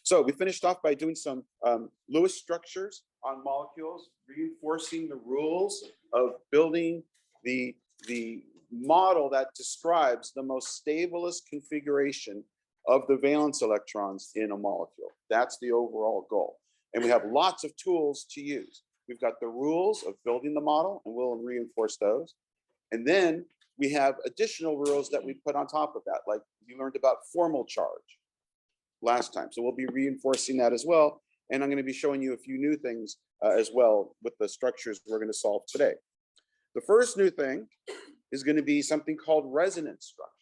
So we finished off by doing some Lewis structures on molecules, reinforcing the rules of building the model that describes the most stablest configuration of the valence electrons in a molecule. That's the overall goal. And we have lots of tools to use. We've got the rules of building the model, and we'll reinforce those. And then we have additional rules that we put on top of that, like you learned about formal charge last time. So we'll be reinforcing that as well. And I'm going to be showing you a few new things as well with the structures we're going to solve today. The first new thing is going to be something called resonance structures.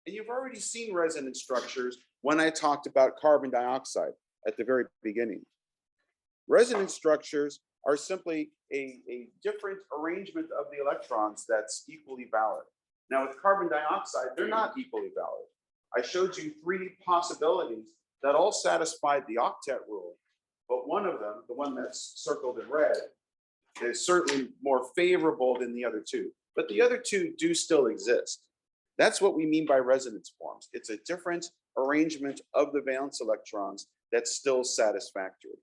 And you've already seen resonance structures when I talked about carbon dioxide at the very beginning. Resonance structures are simply a different arrangement of the electrons that's equally valid. Now with carbon dioxide, they're not equally valid. I showed you three possibilities that all satisfied the octet rule, but one of them, the one that's circled in red, is certainly more favorable than the other two. But the other two do still exist. That's what we mean by resonance forms. It's a different arrangement of the valence electrons that's still satisfactory.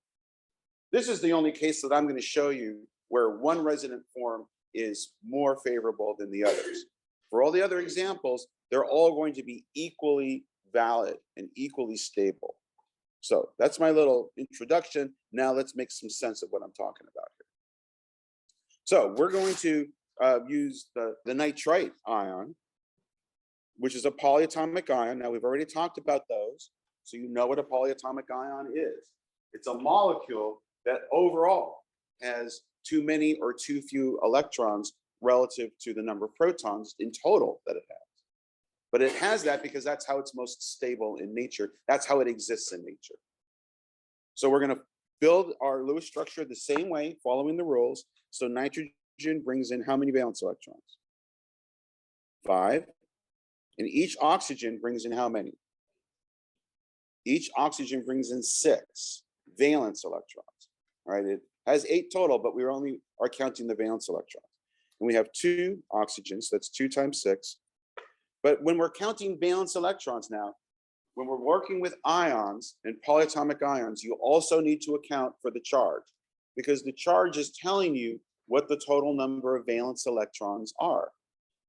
This is the only case that I'm going to show you where one resonant form is more favorable than the others. For all the other examples, they're all going to be equally valid and equally stable. So that's my little introduction. Now let's make some sense of what I'm talking about here. So we're going to use the nitrite ion, which is a polyatomic ion. Now we've already talked about those, so you know what a polyatomic ion is. It's a molecule that overall has too many or too few electrons relative to the number of protons in total that it has. But it has that because that's how it's most stable in nature. That's how it exists in nature. So we're going to build our Lewis structure the same way, following the rules. So nitrogen brings in how many valence electrons? 5. And each oxygen brings in how many? Each oxygen brings in 6 valence electrons. All right, it has 8 total, but we only are counting the valence electrons. And we have 2 oxygens, so that's 2 times 6. But when we're counting valence electrons now, when we're working with ions and polyatomic ions, you also need to account for the charge, because the charge is telling you what the total number of valence electrons are.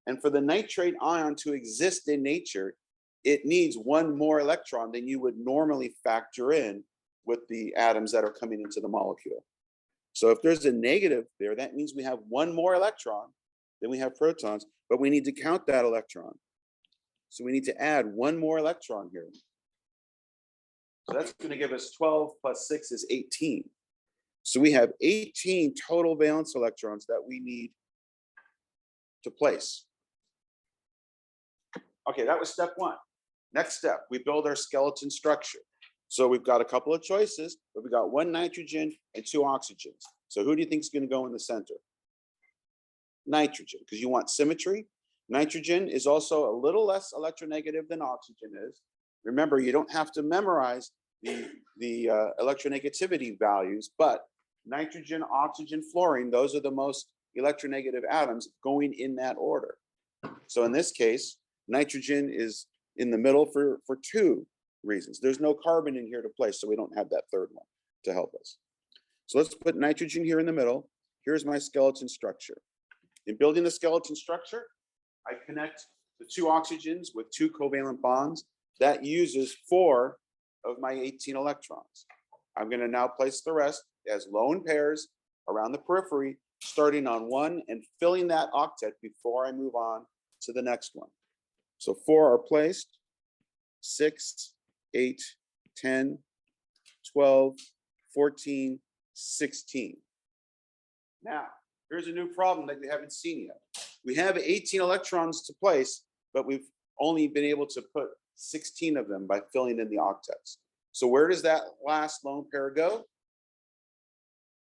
And for the nitrate ion to exist in nature, it needs 1 more electron than you would normally factor in with the atoms that are coming into the molecule. So if there's a negative there, that means we have 1 more electron than we have protons, but we need to count that electron. So we need to add 1 more electron here. So that's going to give us 12 plus 6 is 18. So we have 18 total valence electrons that we need to place. Okay, that was step 1. Next step, we build our skeleton structure. So we've got a couple of choices, but we got 1 nitrogen and 2 oxygens. So who do you think is going to go in the center? Nitrogen, because you want symmetry. Nitrogen is also a little less electronegative than oxygen is. Remember, you don't have to memorize the electronegativity values, but nitrogen, oxygen, fluorine, those are the most electronegative atoms going in that order. So in this case, nitrogen is in the middle for 2 reasons. There's no carbon in here to place, so we don't have that third one to help us. So let's put nitrogen here in the middle. Here's my skeleton structure. In building the skeleton structure, I connect the 2 oxygens with 2 covalent bonds. That uses 4 of my 18 electrons. I'm going to now place the rest as lone pairs around the periphery, starting on 1 and filling that octet before I move on to the next one. So 4 are placed, 6, 8, 10, 12, 14, 16. Now, here's a new problem that we haven't seen yet. We have 18 electrons to place, but we've only been able to put 16 of them by filling in the octets. So where does that last lone pair go?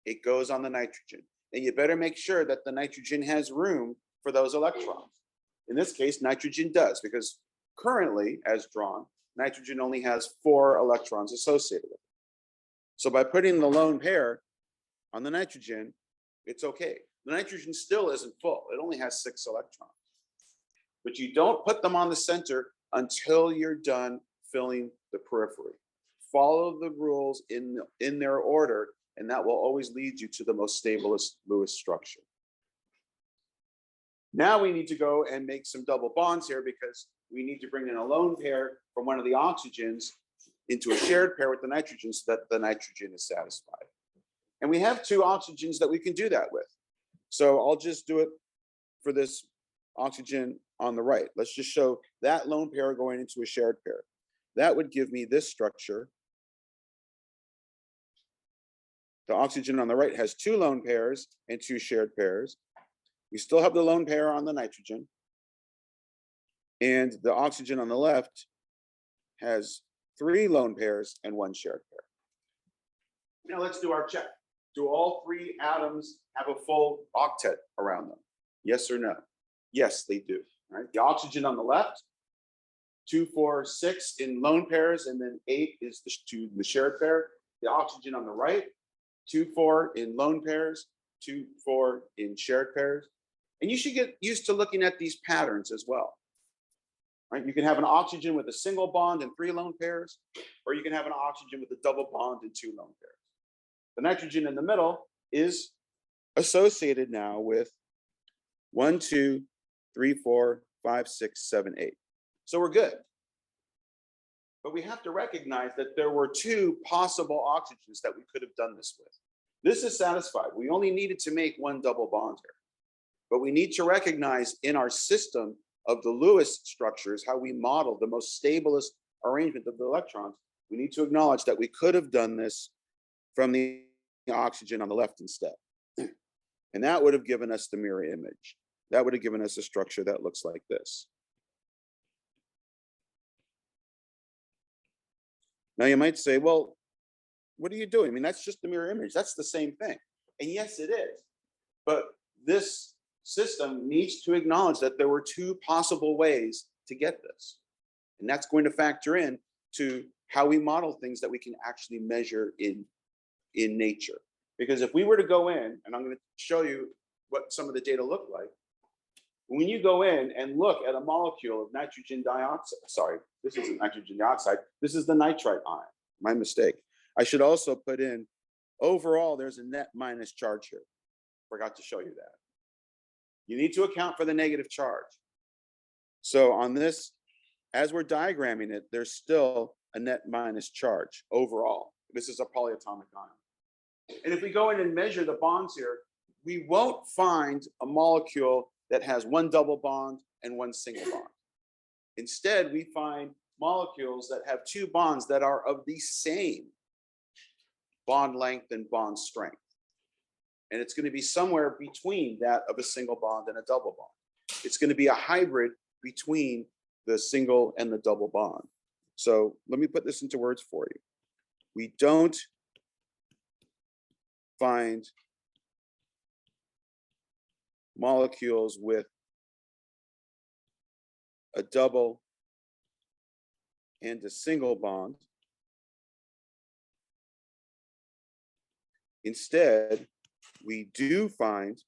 It goes on the nitrogen. And you better make sure that the nitrogen has room for those electrons. In this case, nitrogen does, because currently, as drawn, nitrogen only has 4 electrons associated with it. So by putting the lone pair on the nitrogen, it's okay. The nitrogen still isn't full. It only has 6 electrons. But you don't put them on the center until you're done filling the periphery. follow the rules in their order, and that will always lead you to the most stablest Lewis structure. Now we need to go and make some double bonds here because we need to bring in a lone pair from one of the oxygens into a shared pair with the nitrogen so that the nitrogen is satisfied. And we have two oxygens that we can do that with. So I'll just do it for this oxygen on the right. Let's just show that lone pair going into a shared pair. That would give me this structure. The oxygen on the right has two lone pairs and two shared pairs. We still have the lone pair on the nitrogen. And the oxygen on the left has three lone pairs and one shared pair. Now let's do our check. Do all three atoms have a full octet around them? Yes or no? Yes, they do. Right? The oxygen on the left, 2, 4, 6 in lone pairs, and then 8 is the shared pair. The oxygen on the right, 2, 4 in lone pairs, 2, 4 in shared pairs. And you should get used to looking at these patterns as well. Right? You can have an oxygen with a single bond and 3 lone pairs, or you can have an oxygen with a double bond and 2 lone pairs. The nitrogen in the middle is associated now with 1, 2, 3, 4, 5, 6, 7, 8. So we're good. But we have to recognize that there were 2 possible oxygens that we could have done this with. This is satisfied. We only needed to make 1 double bond here. But we need to recognize in our system of the Lewis structures, how we model the most stablest arrangement of the electrons, we need to acknowledge that we could have done this from the oxygen on the left instead. And that would have given us the mirror image. That would have given us a structure that looks like this. Now you might say, well, what are you doing? I mean, that's just the mirror image. That's the same thing. And yes, it is. But this system needs to acknowledge that there were 2 possible ways to get this. And that's going to factor in to how we model things that we can actually measure in nature. Because if we were to go in, and I'm going to show you what some of the data look like, when you go in and look at a molecule of nitrogen dioxide, sorry, this isn't nitrogen dioxide, this is the nitrite ion, my mistake. I should also put in, overall, there's a net minus charge here. Forgot to show you that. You need to account for the negative charge. So on this, as we're diagramming it, there's still a net minus charge overall. This is a polyatomic ion. And if we go in and measure the bonds here, we won't find a molecule that has 1 double bond and 1 single bond. Instead, we find molecules that have 2 bonds that are of the same bond length and bond strength. And it's going to be somewhere between that of a single bond and a double bond. It's going to be a hybrid between the single and the double bond. So let me put this into words for you. We don't find molecules with a double and a single bond. Instead, we do find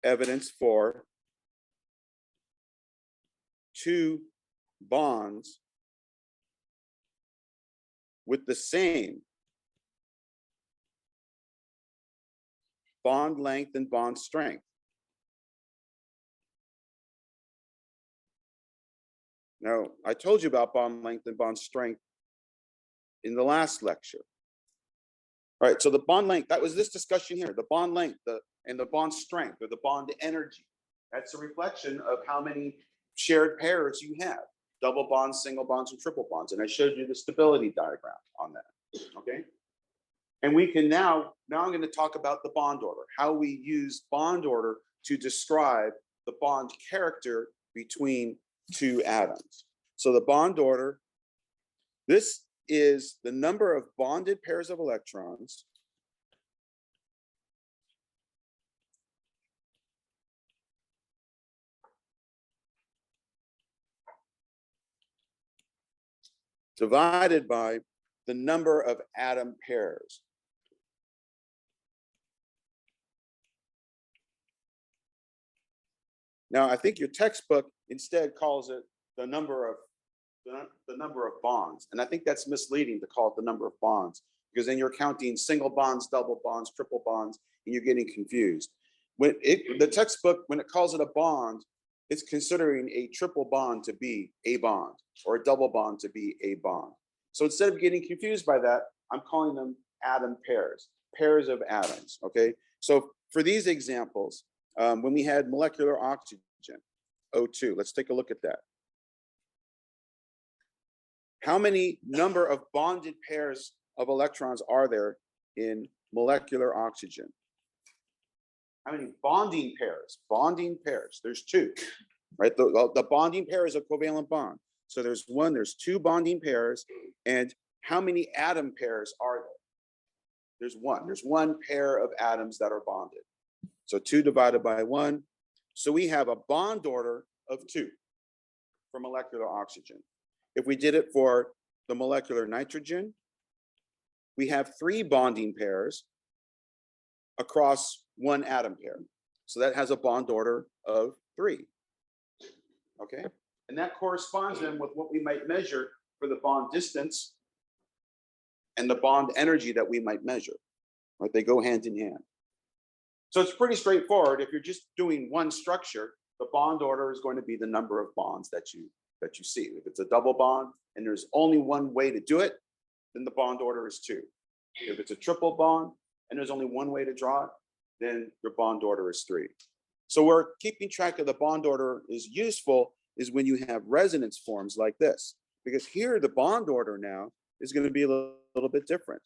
evidence for 2 bonds with the same bond length and bond strength. Now, I told you about bond length and bond strength in the last lecture. All right, so the bond length, that was this discussion here, the bond length and the bond strength, or the bond energy. That's a reflection of how many shared pairs you have, double bonds, single bonds, and triple bonds. And I showed you the stability diagram on that, okay? And we can now I'm going to talk about the bond order, how we use bond order to describe the bond character between 2 atoms. So the bond order, this is the number of bonded pairs of electrons divided by the number of atom pairs. Now, I think your textbook instead calls it the number of the number of bonds. And I think that's misleading to call it the number of bonds, because then you're counting single bonds, double bonds, triple bonds, and you're getting confused. The textbook, when it calls it a bond, it's considering a triple bond to be a bond, or a double bond to be a bond. So instead of getting confused by that, I'm calling them atom pairs, pairs of atoms, okay? So for these examples, when we had molecular oxygen, O2, let's take a look at that. How many number of bonded pairs of electrons are there in molecular oxygen? How many bonding pairs? Bonding pairs, there's two, right? The bonding pair is a covalent bond. So there's two bonding pairs. And how many atom pairs are there? There's one pair of atoms that are bonded. So 2 divided by 1. So we have a bond order of 2 for molecular oxygen. If we did it for the molecular nitrogen, we have 3 bonding pairs across 1 atom pair. So that has a bond order of 3. Okay. And that corresponds then with what we might measure for the bond distance and the bond energy that we might measure. Right? They go hand in hand. So it's pretty straightforward. If you're just doing one structure, the bond order is going to be the number of bonds that you see. If it's a double bond and there's only one way to do it, then the bond order is 2. If it's a triple bond and there's only one way to draw it, then your bond order is 3. So where keeping track of the bond order is useful is when you have resonance forms like this, because here the bond order now is going to be a little bit different.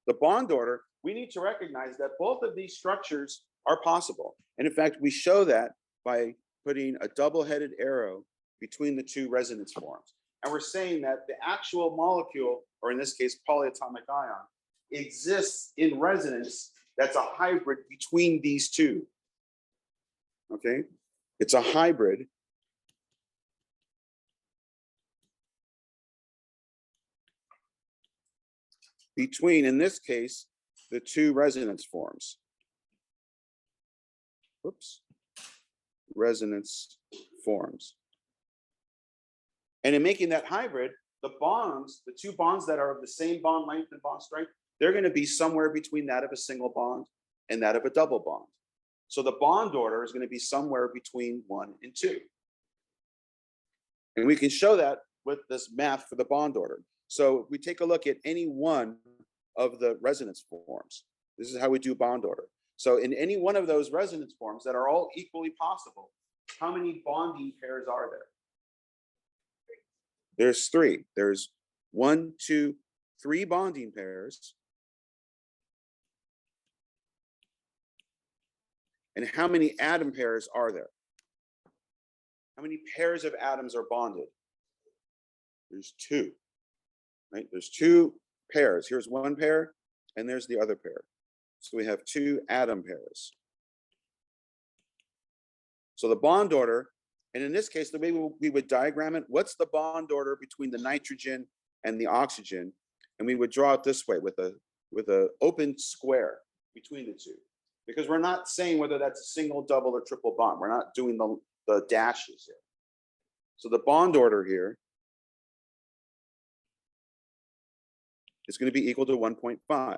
The bond order, we need to recognize that both of these structures are possible. And in fact, we show that by putting a double-headed arrow between the 2 resonance forms. And we're saying that the actual molecule, or in this case, polyatomic ion, exists in resonance that's a hybrid between these 2. Okay? It's a hybrid between, in this case, the 2 resonance forms. Whoops. Resonance forms. And in making that hybrid, the bonds, the 2 bonds that are of the same bond length and bond strength, they're going to be somewhere between that of a single bond and that of a double bond. So the bond order is going to be somewhere between 1 and 2. And we can show that with this math for the bond order. So if we take a look at any one of the resonance forms, this is how we do bond order. So in any one of those resonance forms that are all equally possible, how many bonding pairs are there? There's 3. There's 1, 2, 3 bonding pairs. And how many atom pairs are there? How many pairs of atoms are bonded? There's 2. Right? There's 2 pairs. Here's 1 pair, and there's the other pair. So we have 2 atom pairs. So the bond order, and in this case, the way we would diagram it, what's the bond order between the nitrogen and the oxygen? And we would draw it this way with a open square between the 2. Because we're not saying whether that's a single, double, or triple bond. We're not doing the dashes here. So the bond order here is going to be equal to 1.5.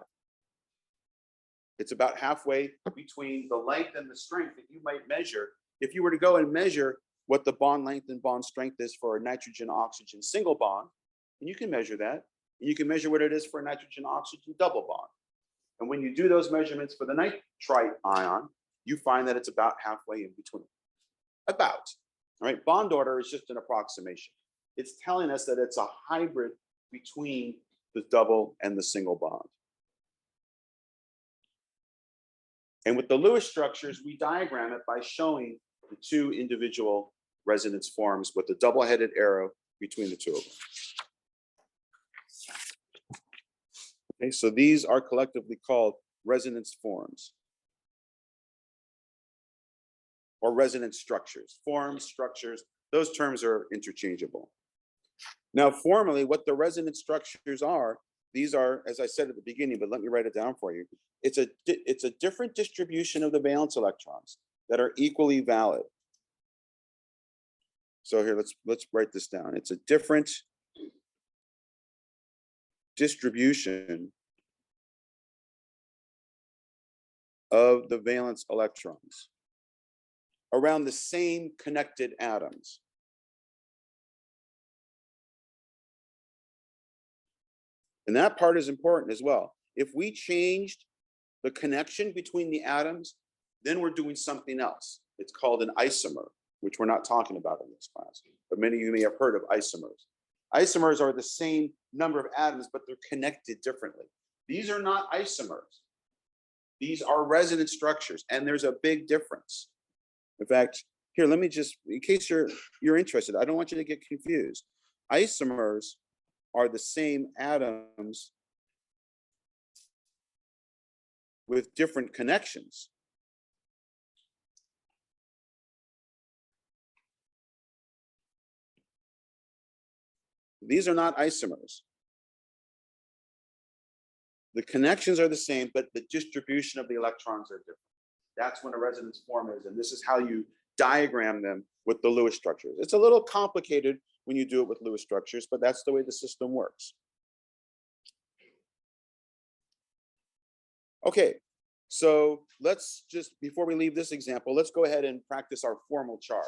It's about halfway between the length and the strength that you might measure. If you were to go and measure what the bond length and bond strength is for a nitrogen-oxygen single bond, and you can measure that, and you can measure what it is for a nitrogen-oxygen double bond. And when you do those measurements for the nitrite ion, you find that it's about halfway in between. About. All right, bond order is just an approximation. It's telling us that it's a hybrid between the double and the single bond. And with the Lewis structures, we diagram it by showing the 2 individual resonance forms with the double-headed arrow between the 2 of them. Okay, so these are collectively called resonance forms or resonance structures. Forms, structures, those terms are interchangeable. Now, formally, what the resonance structures are, these are, as I said at the beginning, but let me write it down for you. It's a different distribution of the valence electrons that are equally valid. So here, let's write this down. It's a different distribution of the valence electrons around the same connected atoms. And that part is important as well. If we changed the connection between the atoms, then we're doing something else. It's called an isomer, which we're not talking about in this class, but many of you may have heard of isomers. Isomers are the same number of atoms, but they're connected differently. These are not isomers. These are resonance structures, and there's a big difference. In fact, here, let me just, in case you're interested, I don't want you to get confused. Isomers are the same atoms with different connections. These are not isomers. The connections are the same, but the distribution of the electrons are different. That's when a resonance form is, and this is how you diagram them with the Lewis structures. It's a little complicated when you do it with Lewis structures, but that's the way the system works. Okay, so let's just, before we leave this example, let's go ahead and practice our formal charge.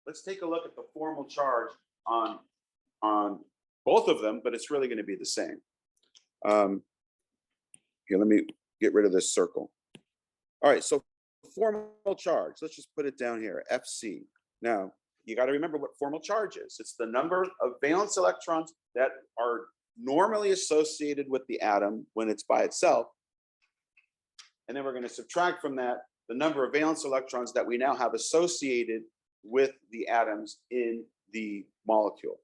Let's take a look at the formal charge on both of them, but it's really going to be the same. Here, let me get rid of this circle. All right, so formal charge, let's just put it down here, FC. Now, you got to remember what formal charge is. It's the number of valence electrons that are normally associated with the atom when it's by itself. And then we're going to subtract from that the number of valence electrons that we now have associated with the atoms in the molecule.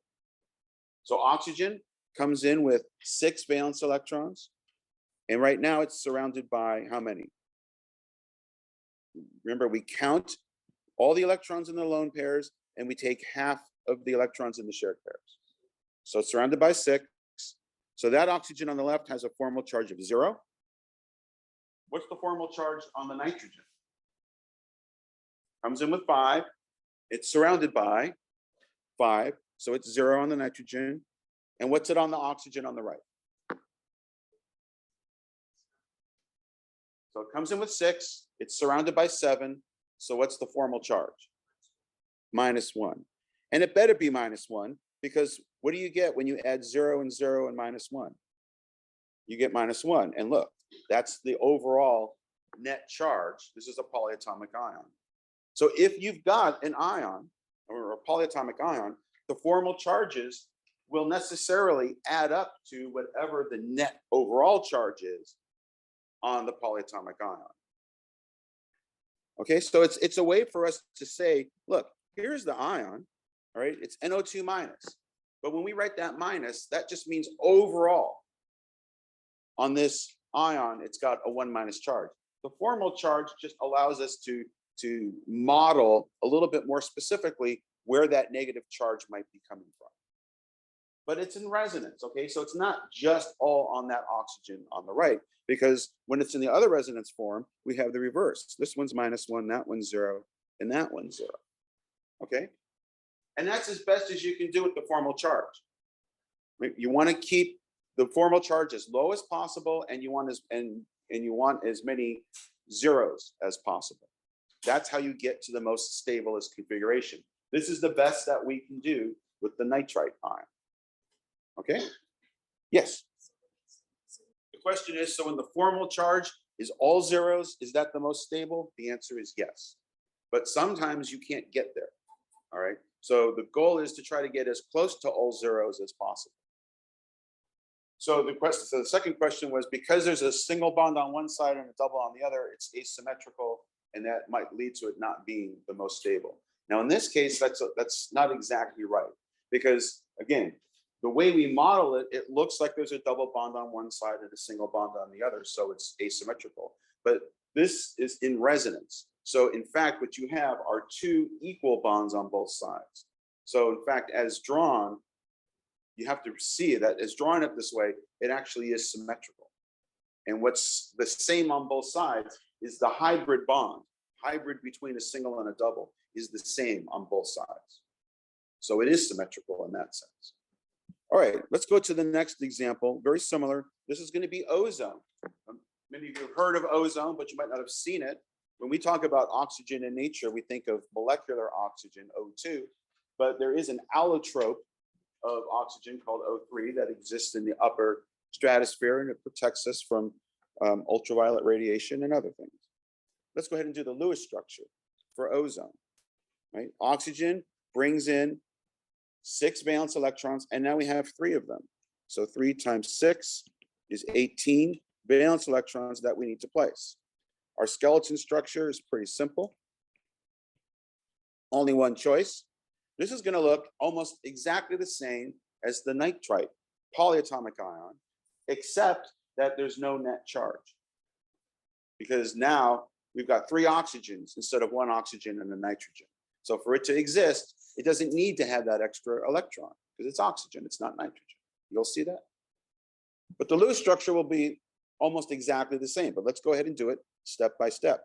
So oxygen comes in with 6 valence electrons. And right now it's surrounded by how many? Remember, we count all the electrons in the lone pairs and we take half of the electrons in the shared pairs. So it's surrounded by 6. So that oxygen on the left has a formal charge of 0. What's the formal charge on the nitrogen? Comes in with 5. It's surrounded by 5. So it's 0 on the nitrogen. And what's it on the oxygen on the right? So it comes in with 6. It's surrounded by 7. So what's the formal charge? -1. And it better be -1, because what do you get when you add 0 and 0 and -1? You get -1. And look, that's the overall net charge. This is a polyatomic ion. So if you've got an ion or a polyatomic ion, the formal charges will necessarily add up to whatever the net overall charge is on the polyatomic ion. Okay, so it's a way for us to say, look, here's the ion, all right, it's NO2 minus. But when we write that minus, that just means overall on this ion, it's got a 1 minus charge. The formal charge just allows us to model a little bit more specifically where that negative charge might be coming from. But it's in resonance, okay? So it's not just all on that oxygen on the right, because when it's in the other resonance form, we have the reverse. This one's -1, that one's 0, and that one's 0, okay? And that's as best as you can do with the formal charge. You want to keep the formal charge as low as possible, and you want as many zeros as possible. That's how you get to the most stablest configuration. This is the best that we can do with the nitrite ion. Okay? Yes. The question is, so when the formal charge is all zeros, is that the most stable? The answer is yes. But sometimes you can't get there. All right? So the goal is to try to get as close to all zeros as possible. So the second question was, because there's a single bond on one side and a double on the other, it's asymmetrical, and that might lead to it not being the most stable. Now, in this case, that's not exactly right, because again, the way we model it, it looks like there's a double bond on one side and a single bond on the other, so it's asymmetrical. But this is in resonance. So in fact, what you have are 2 equal bonds on both sides. So in fact, as drawn, you have to see that as drawn up this way, it actually is symmetrical. And what's the same on both sides is the hybrid bond. Hybrid between a single and a double is the same on both sides. So it is symmetrical in that sense. All right, let's go to the next example. Very similar. This is going to be ozone. Many of you have heard of ozone, but you might not have seen it. When we talk about oxygen in nature, we think of molecular oxygen, O2, but there is an allotrope of oxygen called O3 that exists in the upper stratosphere, and it protects us from ultraviolet radiation and other things. Let's go ahead and do the Lewis structure for ozone. Right? Oxygen brings in 6 valence electrons, and now we have 3 of them. So 3 times 6 is 18 valence electrons that we need to place. Our skeleton structure is pretty simple. Only one choice. This is going to look almost exactly the same as the nitrite polyatomic ion, except that there's no net charge. Because now we've got 3 oxygens instead of 1 oxygen and a nitrogen. So for it to exist, it doesn't need to have that extra electron because it's oxygen, it's not nitrogen. You'll see that. But the Lewis structure will be almost exactly the same, but let's go ahead and do it step by step.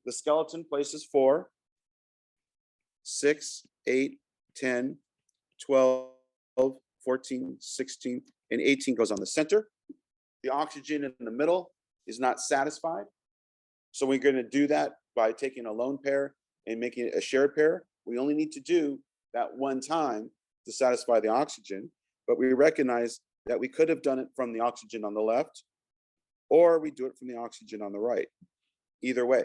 The skeleton places 4, 6, 8, 10, 12, 14, 16, and 18 goes on the center. The oxygen in the middle is not satisfied. So we're going to do that by taking a lone pair and making it a shared pair. We only need to do that one time to satisfy the oxygen, but we recognize that we could have done it from the oxygen on the left, or we do it from the oxygen on the right. Either way.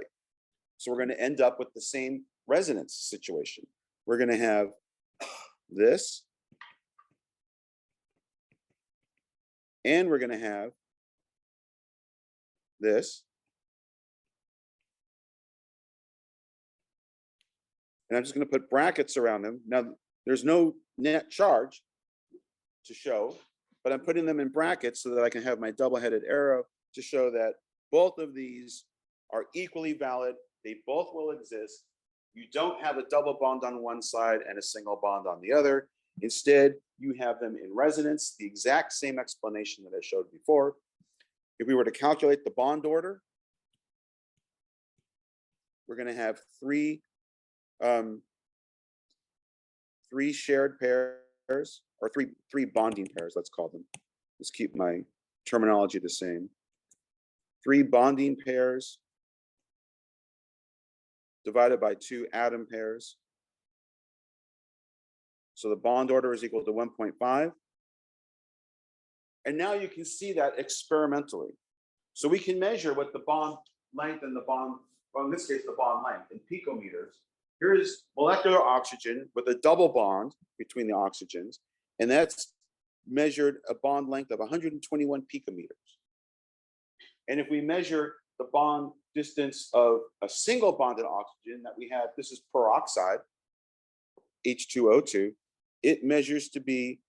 So we're going to end up with the same resonance situation. We're going to have this, and we're going to have this. And I'm just going to put brackets around them. Now, there's no net charge to show, but I'm putting them in brackets so that I can have my double-headed arrow to show that both of these are equally valid. They both will exist. You don't have a double bond on one side and a single bond on the other. Instead, you have them in resonance, the exact same explanation that I showed before. If we were to calculate the bond order, we're going to have three shared pairs, or three bonding pairs, let's call them. Let's keep my terminology the same. 3 bonding pairs divided by 2 atom pairs. So the bond order is equal to 1.5. And now you can see that experimentally. So we can measure what the bond length and the bond, well, in this case, the bond length in picometers. Here's molecular oxygen with a double bond between the oxygens, and that's measured a bond length of 121 picometers. And if we measure the bond distance of a single bonded oxygen that we have, this is peroxide, H2O2, it measures to be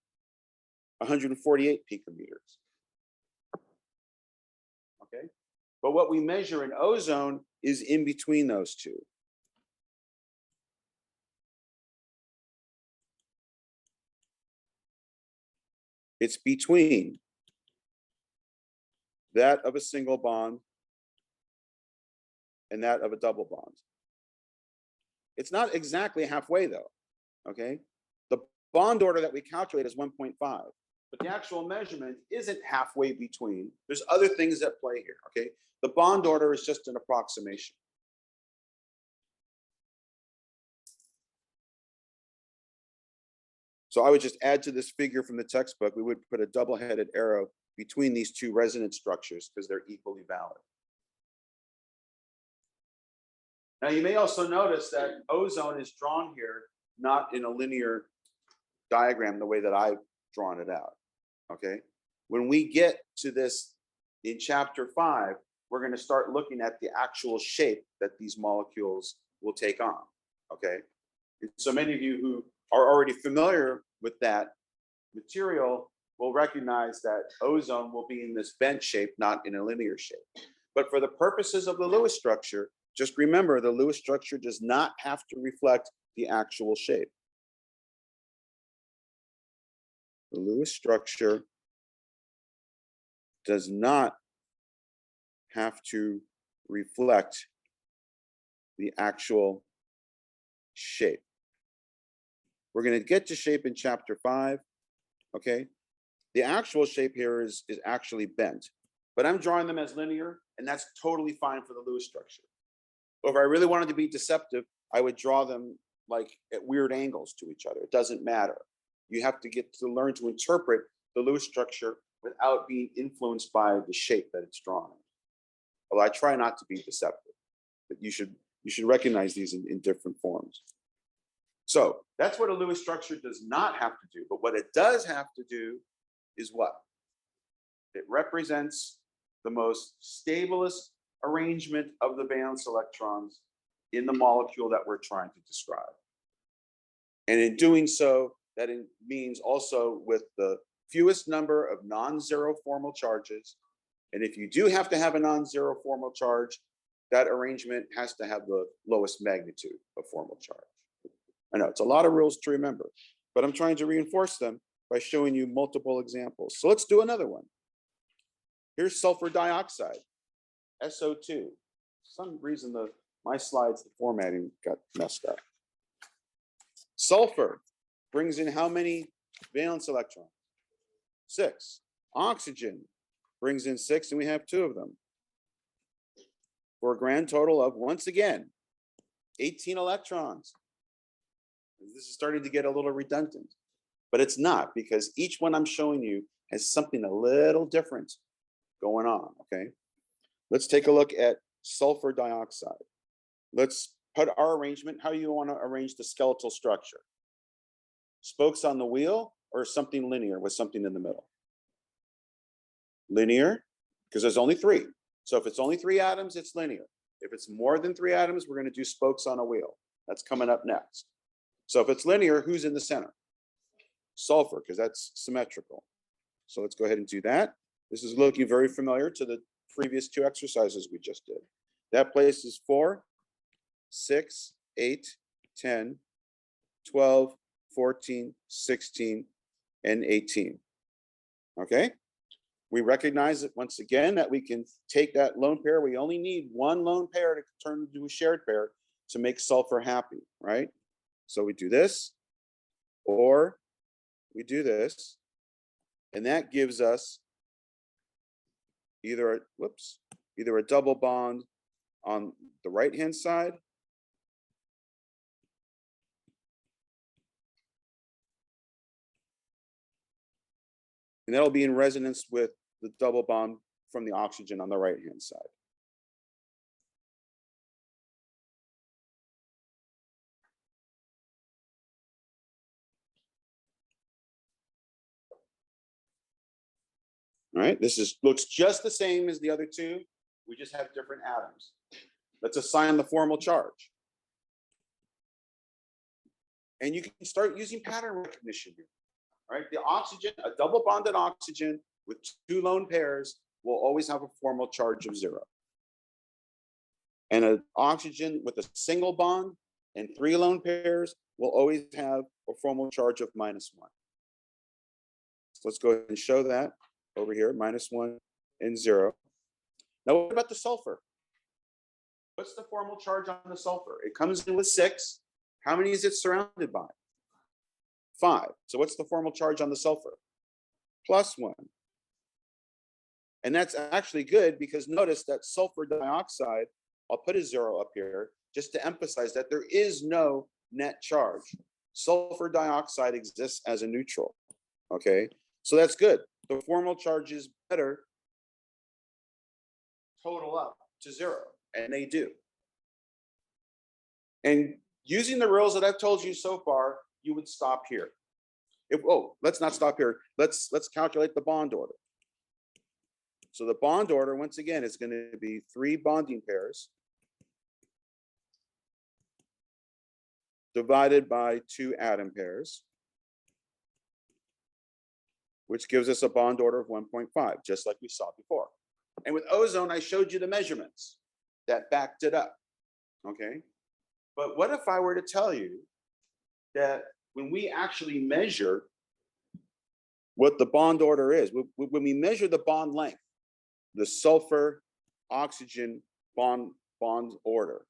148 picometers. Okay, but what we measure in ozone is in between those two. It's between that of a single bond and that of a double bond. It's not exactly halfway though, okay? The bond order that we calculate is 1.5, but the actual measurement isn't halfway between. There's other things at play here, okay? The bond order is just an approximation. So I would just add to this figure from the textbook, we would put a double-headed arrow between these 2 resonance structures because they're equally valid. Now you may also notice that ozone is drawn here, not in a linear diagram the way that I've drawn it out, okay? When we get to this in chapter 5, we're going to start looking at the actual shape that these molecules will take on, okay? And so many of you who are already familiar with that material will recognize that ozone will be in this bent shape, not in a linear shape. But for the purposes of the Lewis structure, just remember the Lewis structure does not have to reflect the actual shape. The Lewis structure does not have to reflect the actual shape. We're going to get to shape in chapter 5. Okay. The actual shape here is actually bent, but I'm drawing them as linear, and that's totally fine for the Lewis structure. But if I really wanted to be deceptive, I would draw them like at weird angles to each other. It doesn't matter. You have to get to learn to interpret the Lewis structure without being influenced by the shape that it's drawn. Although I try not to be deceptive, but you should recognize these in different forms. So that's what a Lewis structure does not have to do. But what it does have to do is what? It represents the most stablest arrangement of the valence electrons in the molecule that we're trying to describe. And in doing so, that means also with the fewest number of non-zero formal charges. And if you do have to have a non-zero formal charge, that arrangement has to have the lowest magnitude of formal charge. I know it's a lot of rules to remember, but I'm trying to reinforce them by showing you multiple examples. So let's do another one. Here's sulfur dioxide, SO2. For some reason, my slides, the formatting got messed up. Sulfur brings in how many valence electrons? 6. Oxygen brings in 6, and we have 2 of them, for a grand total of, once again, 18 electrons. This is starting to get a little redundant, but it's not, because each one I'm showing you has something a little different going on, okay? Let's take a look at sulfur dioxide. Let's put our arrangement, how you want to arrange the skeletal structure. Spokes on the wheel or something linear with something in the middle? Linear, because there's only 3. So if it's only 3 atoms, it's linear. If it's more than 3 atoms, we're going to do spokes on a wheel. That's coming up next. So if it's linear, who's in the center? Sulfur, because that's symmetrical. So let's go ahead and do that. This is looking very familiar to the previous 2 exercises we just did. That places 4, 6, 8, 10, 12, 14, 16, and 18. Okay? We recognize that once again that we can take that lone pair. We only need one lone pair to turn into a shared pair to make sulfur happy, right? So we do this, or we do this, and that gives us either a double bond on the right-hand side, and that'll be in resonance with the double bond from the oxygen on the right-hand side. All right, looks just the same as the other 2. We just have different atoms. Let's assign the formal charge. And you can start using pattern recognition here. All right, the oxygen, a double bonded oxygen with 2 lone pairs will always have a formal charge of 0. And an oxygen with a single bond and 3 lone pairs will always have a formal charge of -1. So let's go ahead and show that over here, -1 and 0. Now, what about the sulfur? What's the formal charge on the sulfur? It comes in with 6. How many is it surrounded by? 5. So what's the formal charge on the sulfur? +1. And that's actually good, because notice that sulfur dioxide, I'll put a 0 up here just to emphasize that there is no net charge. Sulfur dioxide exists as a neutral, okay? So that's good. The formal charges better total up to 0, and they do. And using the rules that I've told you so far, you would stop here. Let's not stop here. Let's calculate the bond order. So the bond order, once again, is going to be 3 bonding pairs divided by 2 atom pairs, which gives us a bond order of 1.5, just like we saw before. And with ozone, I showed you the measurements that backed it up, okay? But what if I were to tell you that when we actually measure what the bond order is, when we measure the bond length, the sulfur oxygen bond order.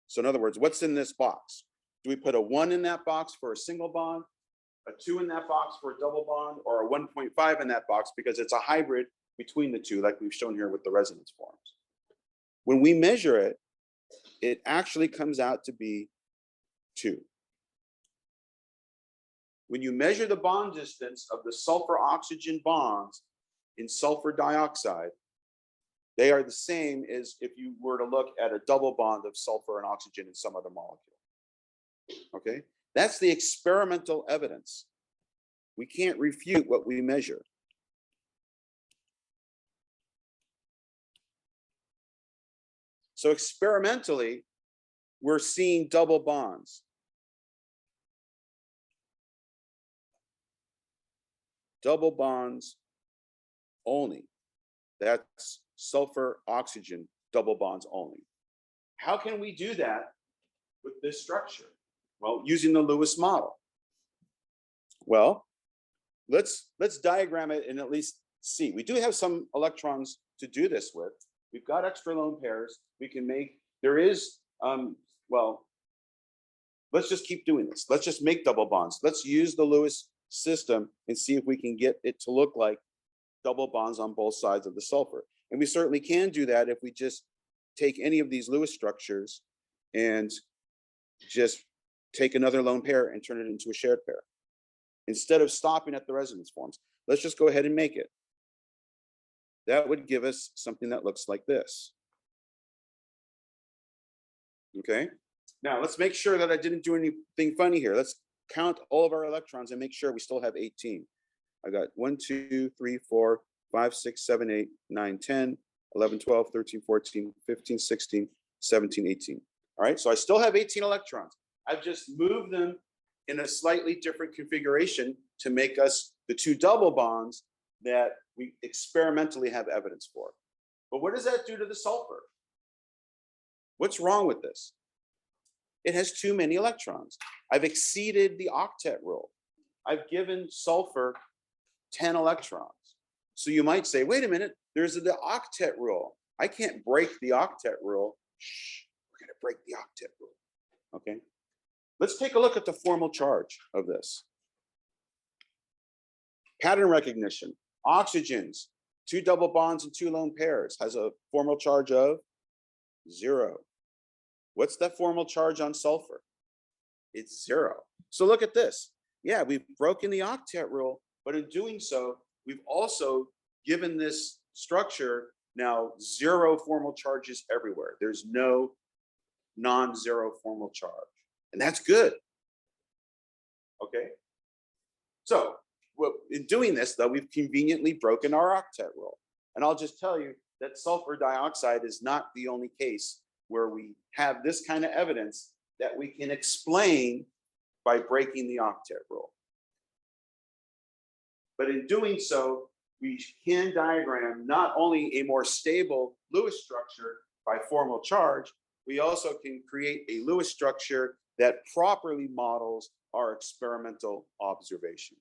So in other words, what's in this box? Do we put a 1 in that box for a single bond, a 2 in that box for a double bond, or a 1.5 in that box because it's a hybrid between the two, like we've shown here with the resonance forms? When we measure it, it actually comes out to be 2. When you measure the bond distance of the sulfur oxygen bonds in sulfur dioxide, they are the same as if you were to look at a double bond of sulfur and oxygen in some other molecule. Okay, that's the experimental evidence. We can't refute what we measure. So experimentally, we're seeing double bonds. Double bonds only. That's sulfur, oxygen, double bonds only. How can we do that with this structure? Well, using the Lewis model. Well, let's diagram it and at least see. We do have some electrons to do this with. We've got extra lone pairs. We can make, there is, well, let's just keep doing this. Let's just make double bonds. Let's use the Lewis system and see if we can get it to look like double bonds on both sides of the sulfur. And we certainly can do that if we just take any of these Lewis structures and just take another lone pair and turn it into a shared pair. Instead of stopping at the resonance forms, let's just go ahead and make it. That would give us something that looks like this. Okay, now let's make sure that I didn't do anything funny here. Let's count all of our electrons and make sure we still have 18. I got 1, 2, 3, 4, 5, 6, 7, 8, 9, 10, 11, 12, 13, 14, 15, 16, 17, 18. All right, so I still have 18 electrons. I've just moved them in a slightly different configuration to make us the 2 double bonds that we experimentally have evidence for. But what does that do to the sulfur? What's wrong with this? It has too many electrons. I've exceeded the octet rule. I've given sulfur 10 electrons. So you might say, wait a minute, there's the octet rule. I can't break the octet rule. Shh, we're gonna break the octet rule, okay? Let's take a look at the formal charge of this. Pattern recognition. Oxygens, 2 double bonds and 2 lone pairs, has a formal charge of 0. What's that formal charge on sulfur? It's 0. So look at this. Yeah, we've broken the octet rule, but in doing so, we've also given this structure now 0 formal charges everywhere. There's no non-zero formal charge. And that's good. Okay. So in doing this, though, we've conveniently broken our octet rule. And I'll just tell you that sulfur dioxide is not the only case where we have this kind of evidence that we can explain by breaking the octet rule. But in doing so, we can diagram not only a more stable Lewis structure by formal charge, we also can create a Lewis structure that properly models our experimental observations.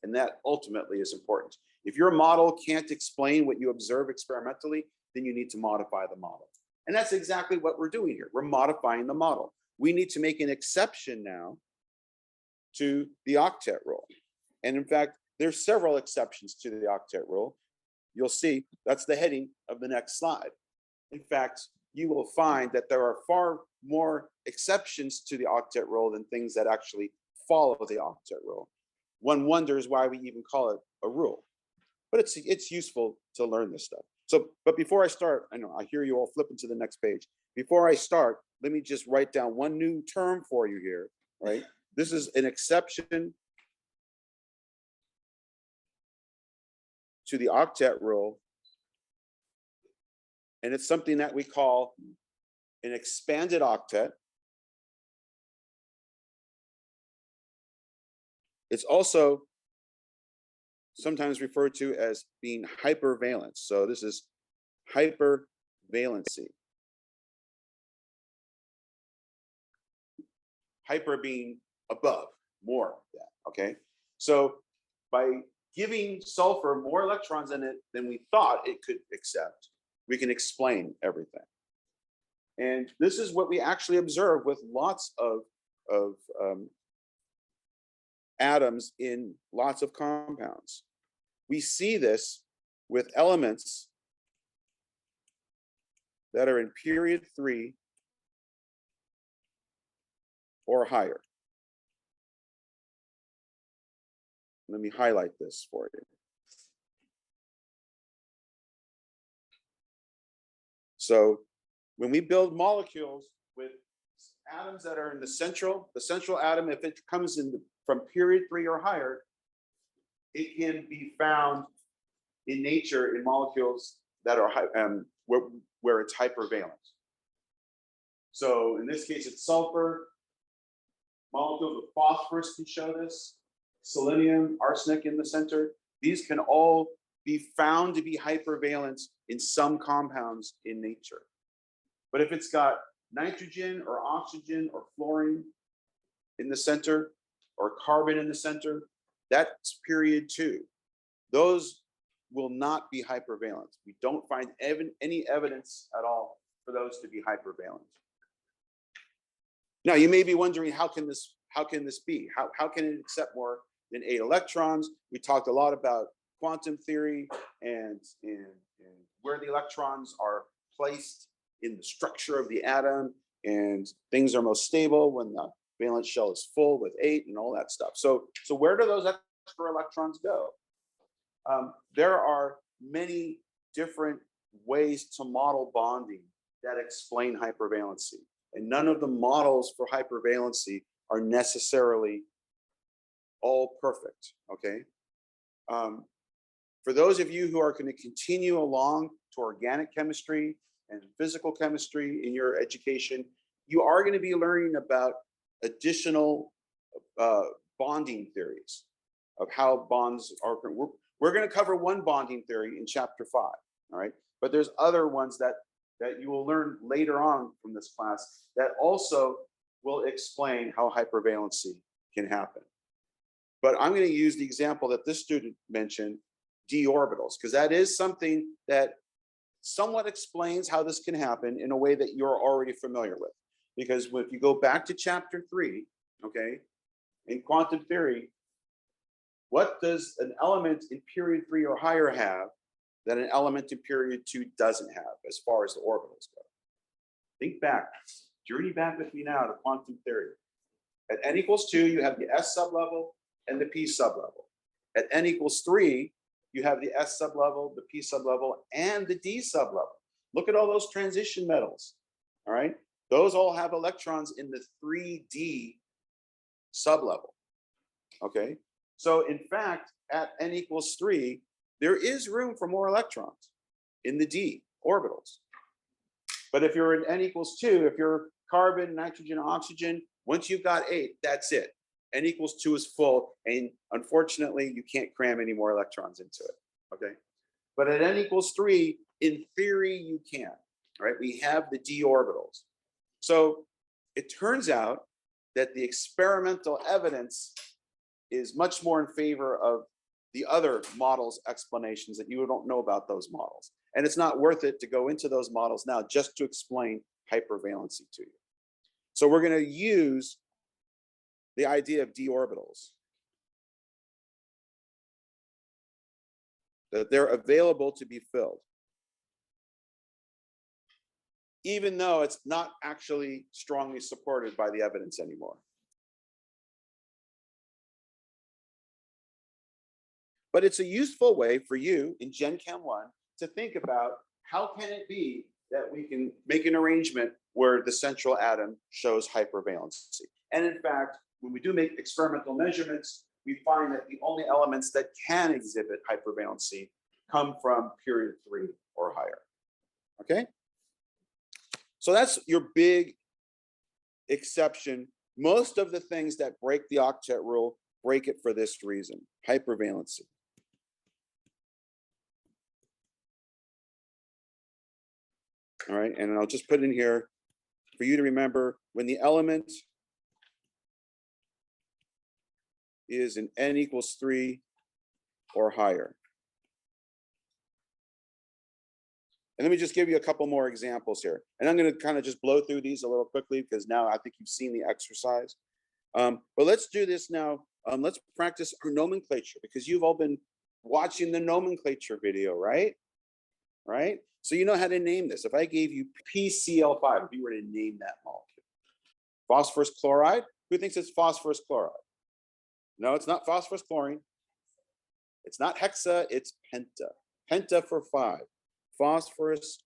And that ultimately is important. If your model can't explain what you observe experimentally, then you need to modify the model. And that's exactly what we're doing here. We're modifying the model. We need to make an exception now to the octet rule. And in fact, there's several exceptions to the octet rule. You'll see that's the heading of the next slide. In fact, you will find that there are far more exceptions to the octet rule than things that actually follow the octet rule. One wonders why we even call it a rule, but it's useful to learn this stuff. So, but before I start, I know I hear you all flipping to the next page. Before I start, let me just write down one new term for you here, right? This is an exception to the octet rule, and it's something that we call an expanded octet. It's also sometimes referred to as being hypervalent. So this is hypervalency. Hyper being above, more than, okay? So by giving sulfur more electrons in it than we thought it could accept, we can explain everything. And this is what we actually observe with lots of atoms in lots of compounds. We see this with elements that are in period 3 or higher. Let me highlight this for you. So when we build molecules with atoms that are in the central atom, if it comes in from period 3 or higher, it can be found in nature in molecules that are where it's hypervalent. So in this case, it's sulfur. Molecules of phosphorus can show this. Selenium, arsenic in the center. These can all be found to be hypervalent in some compounds in nature. But if it's got nitrogen or oxygen or fluorine in the center or carbon in the center, that's period 2. Those will not be hypervalent. We don't find any evidence at all for those to be hypervalent. Now, you may be wondering, how can this be? How can it accept more than 8 electrons? We talked a lot about quantum theory and where the electrons are placed in the structure of the atom, and things are most stable when the valence shell is full with 8 and all that stuff. So where do those extra electrons go? There are many different ways to model bonding that explain hypervalency. And none of the models for hypervalency are necessarily all perfect, okay? For those of you who are going to continue along to organic chemistry and physical chemistry in your education, you are going to be learning about additional bonding theories of how bonds are. We're going to cover one bonding theory in chapter 5, all right? But there's other ones that you will learn later on from this class that also will explain how hypervalency can happen. But I'm going to use the example that this student mentioned, d orbitals, because that is something that somewhat explains how this can happen in a way that you're already familiar with. Because if you go back to chapter 3, okay, in quantum theory, what does an element in period 3 or higher have that an element in period 2 doesn't have as far as the orbitals go? Think back, journey back with me now to quantum theory. At n equals 2, you have the s sublevel and the p sublevel. At n equals 3, you have the s sublevel, the p sublevel, and the d sublevel. Look at all those transition metals, all right? Those all have electrons in the 3d sublevel, okay? So in fact, at n equals 3, there is room for more electrons in the d orbitals. But if you're in n equals 2, if you're carbon, nitrogen, oxygen, once you've got 8, that's it. N equals 2 is full, and unfortunately, you can't cram any more electrons into it, okay? But at n equals 3, in theory, you can, right? We have the d orbitals. So it turns out that the experimental evidence is much more in favor of the other models' explanations, that you don't know about those models. And it's not worth it to go into those models now just to explain hypervalency to you. So we're going to use the idea of d orbitals, that they're available to be filled, even though it's not actually strongly supported by the evidence anymore. But it's a useful way for you in Gen Chem 1 to think about, how can it be that we can make an arrangement where the central atom shows hypervalency? And in fact, when we do make experimental measurements, we find that the only elements that can exhibit hypervalency come from period 3 or higher, okay? So that's your big exception. Most of the things that break the octet rule break it for this reason: hypervalency. All right, and I'll just put in here for you to remember, when the element is in n equals 3 or higher. And let me just give you a couple more examples here. And I'm going to kind of just blow through these a little quickly, because now I think you've seen the exercise. But let's do this now. Let's practice our nomenclature because you've all been watching the nomenclature video, right? Right? So you know how to name this. If I gave you PCl5, if you were to name that molecule, phosphorus chloride, who thinks it's phosphorus chloride? No, it's not phosphorus chlorine. It's not hexa, it's penta. Penta for 5. Phosphorus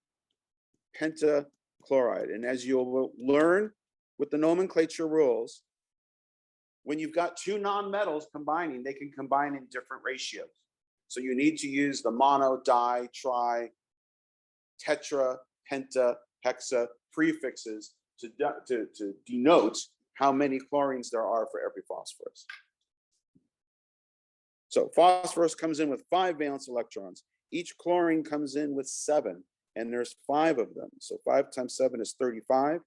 pentachloride. And as you'll learn with the nomenclature rules, when you've got two nonmetals combining, they can combine in different ratios. So you need to use the mono, di, tri, tetra, penta, hexa prefixes to denote how many chlorines there are for every phosphorus. So phosphorus comes in with 5 valence electrons. Each chlorine comes in with 7, and there's 5 of them. So 5 times 7 is 35,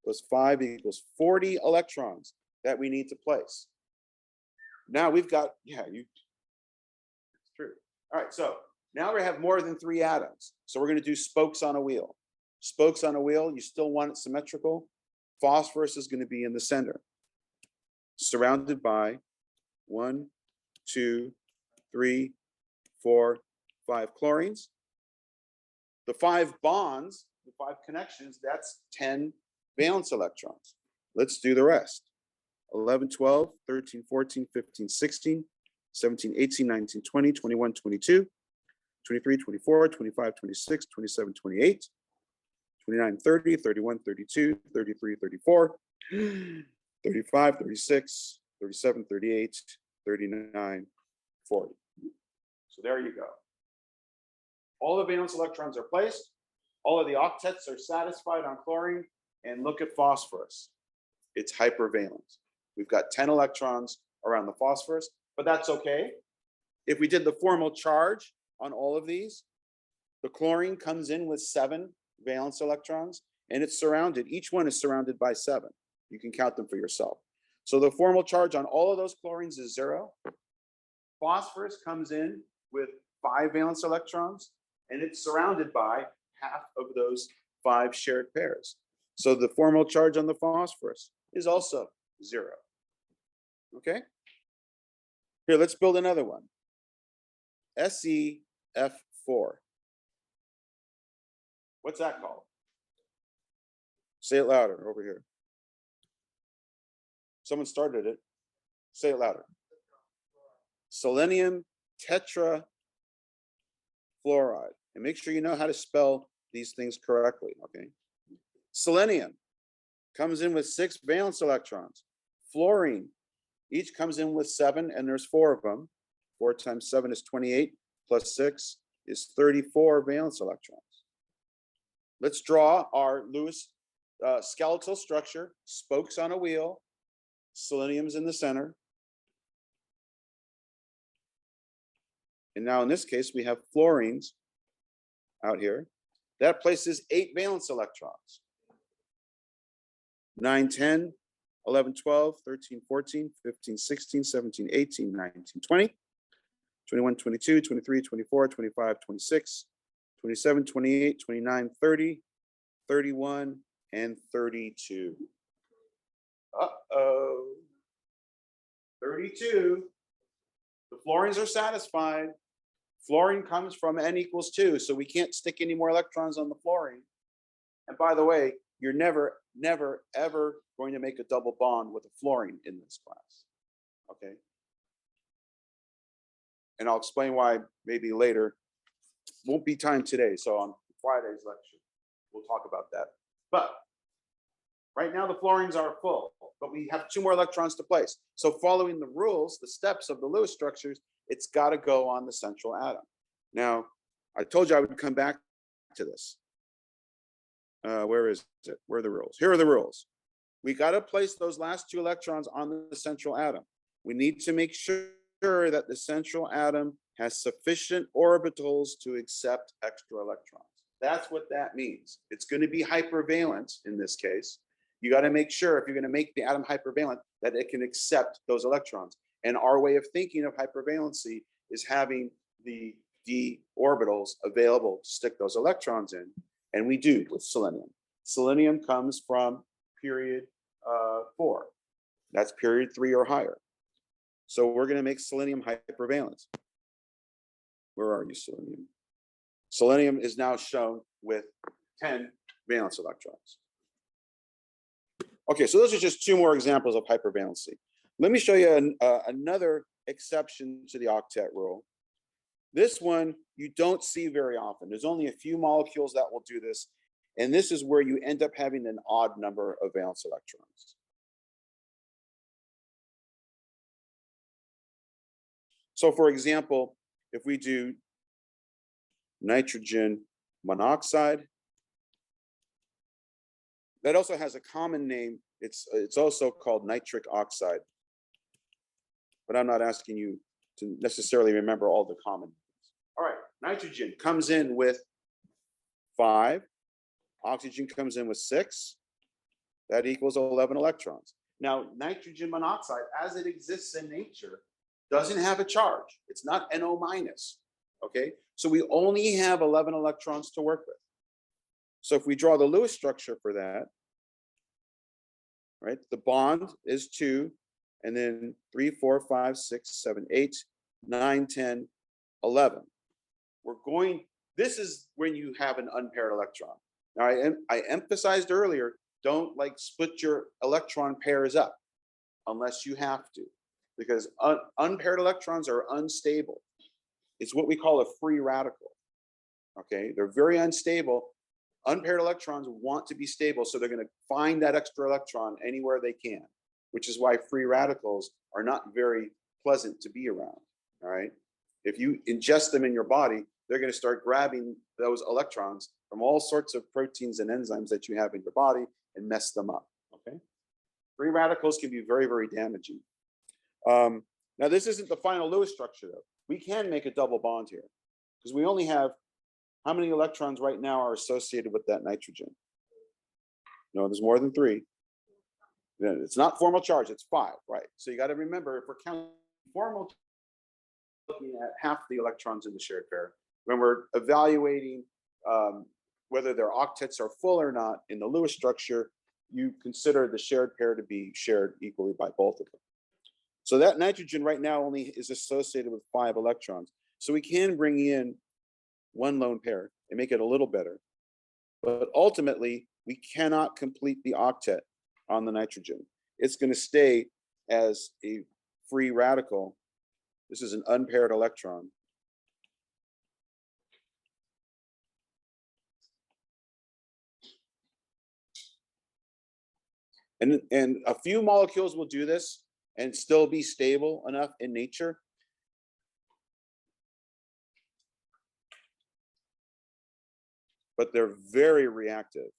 plus 5 equals 40 electrons that we need to place. Now we've got, it's true. All right, so now we have more than 3 atoms. So we're going to do spokes on a wheel. Spokes on a wheel, you still want it symmetrical. Phosphorus is going to be in the center, surrounded by 1, 2, 3, 4, 5 chlorines. The 5 bonds, the 5 connections, that's 10 valence electrons. Let's do the rest. 11, 12, 13, 14, 15, 16, 17, 18, 19, 20, 21, 22, 23, 24, 25, 26, 27, 28, 29, 30, 31, 32, 33, 34, 35, 36, 37, 38, 39, 40. So there you go. All the valence electrons are placed. All of the octets are satisfied on chlorine. And look at phosphorus. It's hypervalent. We've got 10 electrons around the phosphorus, but that's okay. If we did the formal charge on all of these, the chlorine comes in with 7 valence electrons, and it's surrounded. Each one is surrounded by 7. You can count them for yourself. So the formal charge on all of those chlorines is 0. Phosphorus comes in with 5 valence electrons, and it's surrounded by half of those 5 shared pairs. So the formal charge on the phosphorus is also 0. Okay? Here, let's build another one. Ch4. What's that called? Say it louder over here. Someone started it. Say it louder. Selenium tetrafluoride. And make sure you know how to spell these things correctly, okay? Selenium comes in with 6 valence electrons. Fluorine, each comes in with 7, and there's 4 of them. 4 times 7 is 28, plus 6 is 34 valence electrons. Let's draw our Lewis skeletal structure, spokes on a wheel, selenium's in the center. And now in this case, we have fluorines out here. That places 8 valence electrons. 9, 10, 11, 12, 13, 14, 15, 16, 17, 18, 19, 20, 21, 22, 23, 24, 25, 26, 27, 28, 29, 30, 31, and 32. Uh-oh. 32. The fluorines are satisfied. Fluorine comes from N equals 2, so we can't stick any more electrons on the fluorine. And by the way, you're never, ever going to make a double bond with a fluorine in this class, okay? And I'll explain why maybe later. Won't be time today, so on Friday's lecture, we'll talk about that. But right now the fluorines are full, but we have 2 more electrons to place. So following the rules, the steps of the Lewis structures, it's got to go on the central atom. Now, I told you I would come back to this. Where is it? Where are the rules? Here are the rules. We got to place those last 2 electrons on the central atom. We need to make sure that the central atom has sufficient orbitals to accept extra electrons. That's what that means. It's going to be hypervalent in this case. You got to make sure, if you're going to make the atom hypervalent, that it can accept those electrons. And our way of thinking of hypervalency is having the d orbitals available to stick those electrons in. And we do with selenium. Selenium comes from period 4. That's period 3 or higher. So we're going to make selenium hypervalent. Where are you, selenium? Selenium is now shown with 10 valence electrons. Okay, so those are just 2 more examples of hypervalency. Let me show you another exception to the octet rule. This one you don't see very often. There's only a few molecules that will do this, and this is where you end up having an odd number of valence electrons. So for example, if we do nitrogen monoxide, that also has a common name. It's also called nitric oxide, but I'm not asking you to necessarily remember all the common names. All right, nitrogen comes in with 5, oxygen comes in with 6, that equals 11 electrons. Now, nitrogen monoxide, as it exists in nature, doesn't have a charge. It's not NO minus, okay? So we only have 11 electrons to work with. So if we draw the Lewis structure for that, right, the bond is 2, and then 3, 4, 5, 6, 7, 8, 9, 10, 11. This is when you have an unpaired electron. Now, I emphasized earlier, don't like split your electron pairs up unless you have to, because unpaired electrons are unstable. It's what we call a free radical, okay? They're very unstable. Unpaired electrons want to be stable, so they're going to find that extra electron anywhere they can, which is why free radicals are not very pleasant to be around, all right? If you ingest them in your body, they're going to start grabbing those electrons from all sorts of proteins and enzymes that you have in your body and mess them up, okay? Free radicals can be very, very damaging. Now, this isn't the final Lewis structure, though. We can make a double bond here because we only have, how many electrons right now are associated with that nitrogen? No, there's more than 3. It's not formal charge, it's 5, right? So you got to remember, if we're counting formal, looking at half the electrons in the shared pair. When we're evaluating whether their octets are full or not in the Lewis structure, you consider the shared pair to be shared equally by both of them. So that nitrogen right now only is associated with 5 electrons. So we can bring in 1 lone pair and make it a little better. But ultimately, we cannot complete the octet on the nitrogen. It's going to stay as a free radical. This is an unpaired electron. And a few molecules will do this and still be stable enough in nature. But they're very reactive.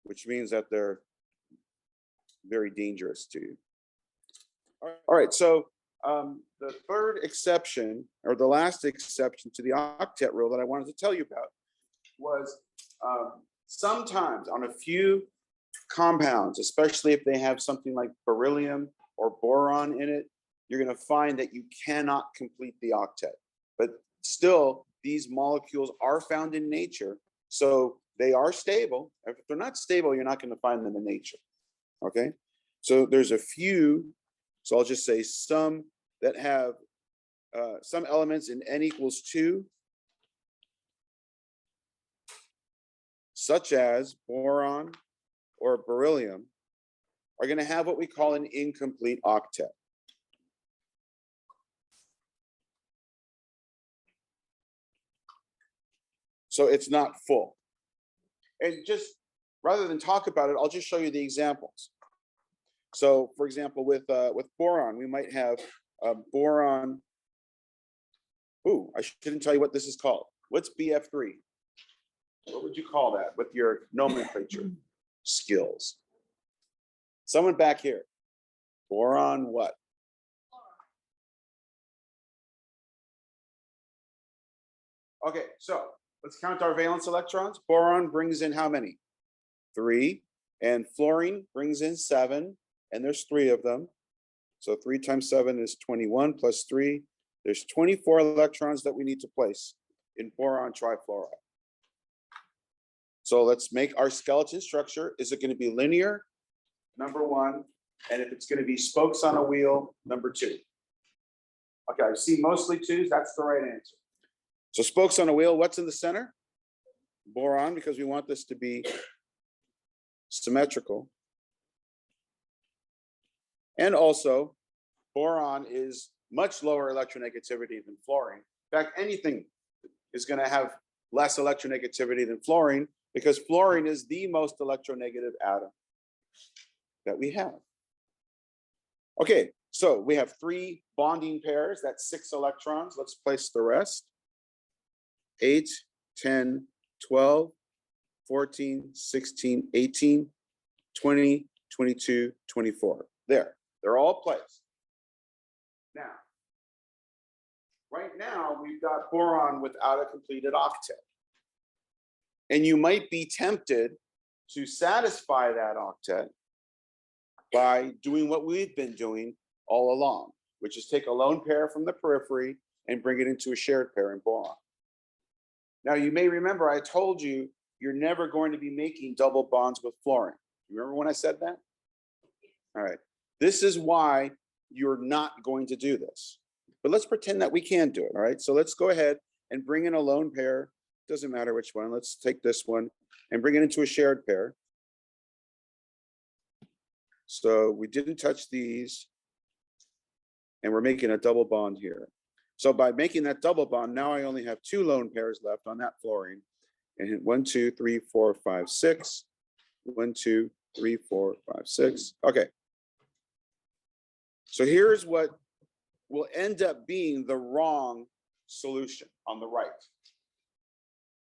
Which means that they're very dangerous to you. All right, so the third exception, or the last exception to the octet rule that I wanted to tell you about was sometimes on a few compounds, especially if they have something like beryllium or boron in it, you're going to find that you cannot complete the octet. But still, these molecules are found in nature, so they are stable. If they're not stable, you're not going to find them in nature. Okay, so there's a few. So I'll just say some that have some elements in n equals 2, such as boron or beryllium, are going to have what we call an incomplete octet. So it's not full. And just rather than talk about it, I'll just show you the examples. So, for example, with boron, we might have boron. Ooh, I shouldn't tell you what this is called. What's BF3? What would you call that with your nomenclature skills? Someone back here. Boron what? Okay, so let's count our valence electrons. Boron brings in how many? 3. And fluorine brings in 7. And there's 3 of them. So 3 times 7 is 21 plus 3. There's 24 electrons that we need to place in boron trifluoride. So let's make our skeleton structure. Is it going to be linear? Number one. And if it's going to be spokes on a wheel, number two. Okay, I see mostly twos. That's the right answer. So spokes on a wheel, what's in the center? Boron, because we want this to be symmetrical. And also, boron is much lower electronegativity than fluorine. In fact, anything is going to have less electronegativity than fluorine because fluorine is the most electronegative atom that we have. Okay, so we have 3 bonding pairs. That's 6 electrons. Let's place the rest. 8, 10, 12, 14, 16, 18, 20, 22, 24. There, they're all placed. Now, right now, we've got boron without a completed octet. And you might be tempted to satisfy that octet by doing what we've been doing all along, which is take a lone pair from the periphery and bring it into a shared pair in boron. Now, you may remember I told you you're never going to be making double bonds with fluorine. You remember when I said that? All right. This is why you're not going to do this. But let's pretend that we can do it, all right? So let's go ahead and bring in a lone pair. Doesn't matter which one. Let's take this one and bring it into a shared pair. So we didn't touch these, and we're making a double bond here. So by making that double bond, now I only have 2 lone pairs left on that fluorine. And 1, 2, 3, 4, 5, 6. 1, 2, 3, 4, 5, 6. Okay. So here's what will end up being the wrong solution on the right.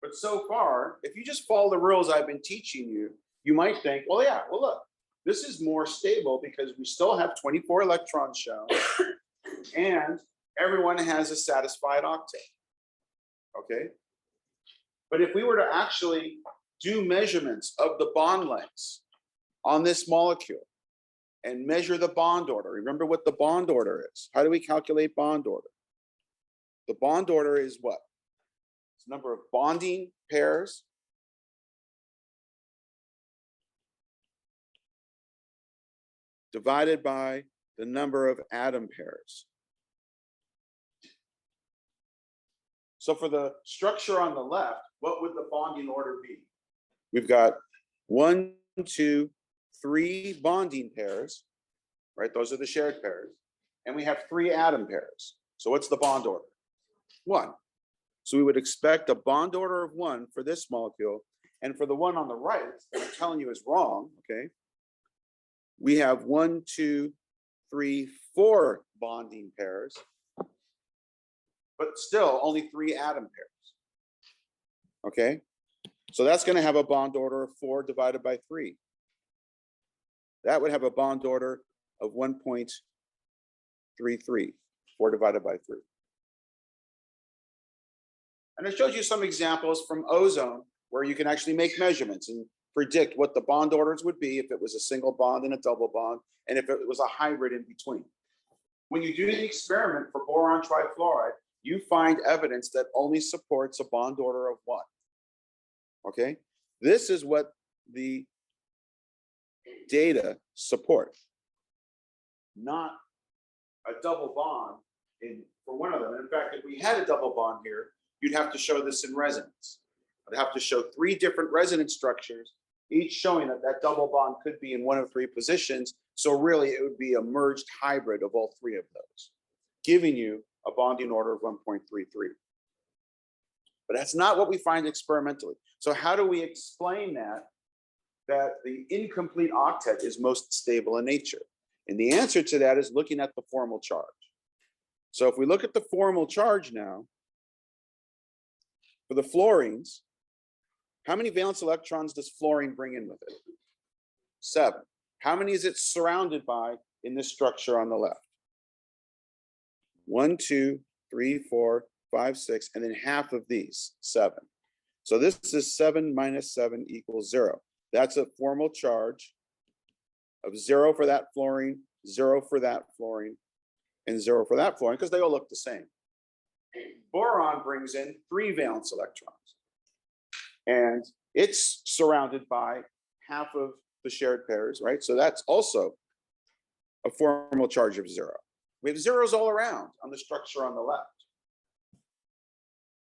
But so far, if you just follow the rules I've been teaching you, you might think, well, yeah, well, look, this is more stable because we still have 24 electrons shown and everyone has a satisfied octet, okay? But if we were to actually do measurements of the bond lengths on this molecule and measure the bond order, remember what the bond order is. How do we calculate bond order? The bond order is what? It's the number of bonding pairs divided by the number of atom pairs. So for the structure on the left, what would the bonding order be? We've got 1, 2, 3 bonding pairs, right? Those are the shared pairs. And we have 3 atom pairs. So what's the bond order? 1. So we would expect a bond order of 1 for this molecule. And for the one on the right, that I'm telling you is wrong, okay? We have 1, 2, 3, 4 bonding pairs, but still only 3 atom pairs, okay? So that's going to have a bond order of 4 divided by 3. That would have a bond order of 1.33, 4 divided by 3. And I showed you some examples from ozone where you can actually make measurements and predict what the bond orders would be if it was a single bond and a double bond, and if it was a hybrid in between. When you do the experiment for boron trifluoride, you find evidence that only supports a bond order of 1. Okay? This is what the data support, not a double bond for one of them. And in fact, if we had a double bond here, you'd have to show this in resonance. I'd have to show 3 different resonance structures, each showing that that double bond could be in one of 3 positions. So really, it would be a merged hybrid of all 3 of those, giving you a bonding order of 1.33. But that's not what we find experimentally. So how do we explain that the incomplete octet is most stable in nature? And the answer to that is looking at the formal charge. So if we look at the formal charge now, for the fluorines, how many valence electrons does fluorine bring in with it? 7. How many is it surrounded by in this structure on the left? 1, 2, 3, 4, 5, 6, and then half of these, 7. So this is 7 minus 7 equals 0. That's a formal charge of 0 for that fluorine, 0 for that fluorine, and 0 for that fluorine, because they all look the same. Boron brings in 3 valence electrons. And it's surrounded by half of the shared pairs, right? So that's also a formal charge of 0. We have zeros all around on the structure on the left.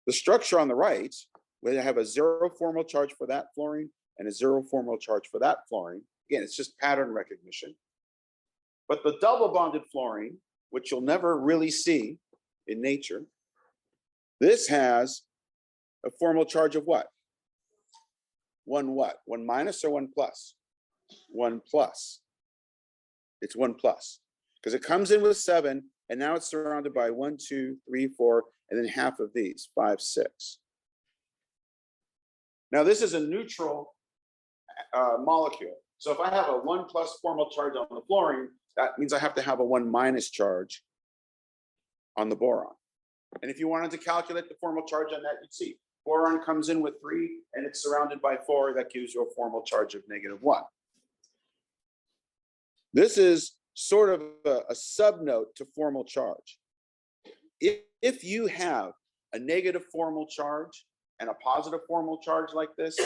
The structure on the right, we have a 0 formal charge for that fluorine and a 0 formal charge for that fluorine. Again, it's just pattern recognition. But the double bonded fluorine, which you'll never really see in nature, this has a formal charge of what? 1 what? 1 minus or 1 plus? 1 plus. It's 1 plus because it comes in with 7 and now it's surrounded by 1, 2, 3, 4, and then half of these, 5, 6. Now this is a neutral molecule. So if I have a 1 plus formal charge on the fluorine, that means I have to have a 1 minus charge on the boron. And if you wanted to calculate the formal charge on that, you'd see boron comes in with 3 and it's surrounded by 4. That gives you a formal charge of -1. This is sort of a subnote to formal charge. If you have a negative formal charge and a positive formal charge like this,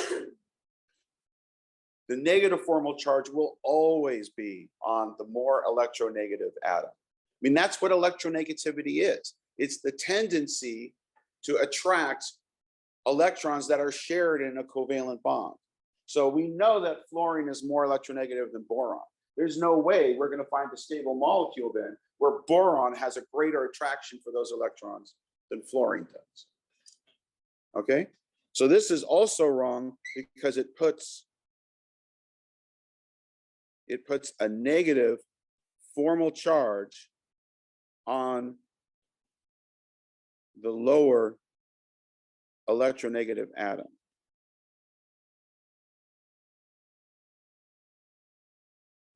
the negative formal charge will always be on the more electronegative atom. I mean, that's what electronegativity is. It's the tendency to attract electrons that are shared in a covalent bond. So we know that fluorine is more electronegative than boron. There's no way we're going to find a stable molecule then where boron has a greater attraction for those electrons than fluorine does. Okay, so this is also wrong because it puts a negative formal charge on the lower electronegative atom.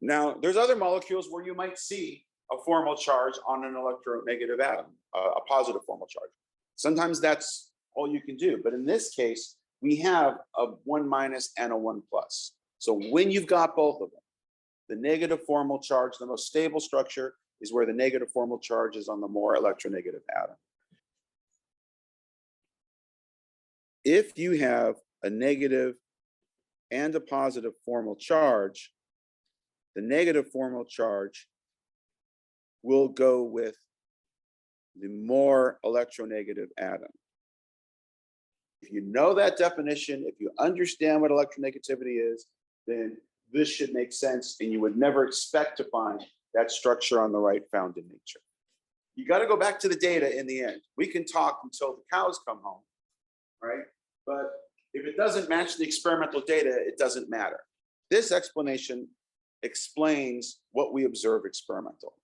Now, there's other molecules where you might see a formal charge on an electronegative atom, a positive formal charge. Sometimes that's all you can do. But in this case, we have a 1 minus and a 1 plus. So when you've got both of them, the negative formal charge, the most stable structure, is where the negative formal charge is on the more electronegative atom. If you have a negative and a positive formal charge, the negative formal charge will go with the more electronegative atom. If you know that definition, if you understand what electronegativity is, then this should make sense and you would never expect to find that structure on the right found in nature. You got to go back to the data in the end. We can talk until the cows come home, right? But if it doesn't match the experimental data, it doesn't matter. This explanation explains what we observe experimental.